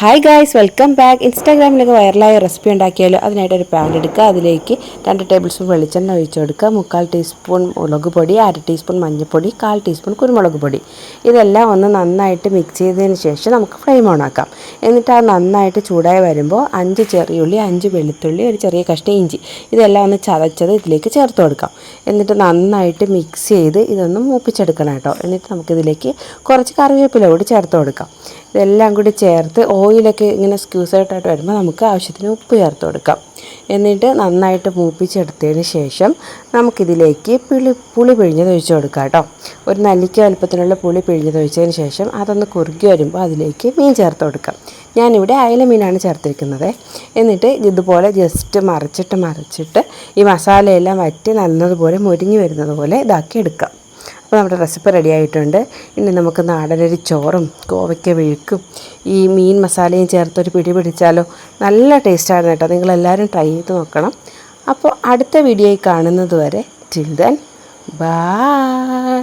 Hi guys, welcome back. ഇൻസ്റ്റാഗ്രാമിലൊക്കെ വൈറലായ recipe ഉണ്ടാക്കിയാലോ. അതിനായിട്ടൊരു പാൻ എടുക്കുക, അതിലേക്ക് 2 ടേബിൾ സ്പൂൺ വെളിച്ചെണ്ണ ഒഴിച്ചു കൊടുക്കുക, 3/4 ടീസ്പൂൺ മുളക് പൊടി, 1/2 ടീസ്പൂൺ മഞ്ഞൾപ്പൊടി, 1/4 ടീസ്പൂൺ കുരുമുളക് പൊടി. ഇതെല്ലാം ഒന്ന് നന്നായിട്ട് മിക്സ് ചെയ്തതിന് ശേഷം നമുക്ക് ഫ്ലെയിം ഓൺ ആക്കാം. എന്നിട്ട് അത് നന്നായിട്ട് ചൂടായി വരുമ്പോൾ 5 ചെറിയുള്ളി, 5 വെളുത്തുള്ളി, ഒരു ചെറിയ കഷ്ണം ഇഞ്ചി, ഇതെല്ലാം ഒന്ന് ചതച്ചത് ഇതിലേക്ക് ചേർത്ത് കൊടുക്കാം. എന്നിട്ട് നന്നായിട്ട് മിക്സ് ചെയ്ത് ഇതൊന്ന് മൂപ്പിച്ചെടുക്കണം കേട്ടോ. എന്നിട്ട് നമുക്കിതിലേക്ക് കുറച്ച് കറിവേപ്പില കൂടി ചേർത്ത് കൊടുക്കാം. ഇതെല്ലാം കൂടി ചേർത്ത് ഓയിലൊക്കെ ഇങ്ങനെ സ്ക്യൂസായിട്ടായിട്ട് വരുമ്പോൾ നമുക്ക് ആവശ്യത്തിന് ഉപ്പ് ചേർത്ത് കൊടുക്കാം. എന്നിട്ട് നന്നായിട്ട് മൂപ്പിച്ചെടുത്തതിന് ശേഷം നമുക്കിതിലേക്ക് പുളി പിഴിഞ്ഞത് ഒഴിച്ച് കൊടുക്കാം കേട്ടോ. ഒരു നെല്ലിക്ക വലുപ്പത്തിലുള്ള പുളി പിഴിഞ്ഞത് ഒഴിച്ചതിന് ശേഷം അതൊന്ന് കുറുകി വരുമ്പോൾ അതിലേക്ക് മീൻ ചേർത്ത് കൊടുക്കാം. ഞാനിവിടെ അയല മീനാണ് ചേർത്തിരിക്കുന്നത്. എന്നിട്ട് ഇതുപോലെ ജസ്റ്റ് മറിച്ചിട്ട് ഈ മസാലയെല്ലാം വറ്റി നല്ലതുപോലെ മുരിഞ്ഞ് വരുന്നത് പോലെ ഇതാക്കി എടുക്കാം. അപ്പോൾ നമ്മുടെ റെസിപ്പി റെഡി ആയിട്ടുണ്ട്. ഇനി നമുക്ക് നാടനരി ചോറും കോവയ്ക്ക മെഴുക്കും ഈ മീൻ മസാലയും ചേർത്തൊരു പിടി പിടിച്ചാലോ. നല്ല ടേസ്റ്റാണ് കേട്ടോ. നിങ്ങളെല്ലാവരും ട്രൈ ചെയ്ത് നോക്കണം. അപ്പോൾ അടുത്ത വീഡിയോയിൽ കാണുന്നത് വരെ ടിൽ ദെൻ ബൈ.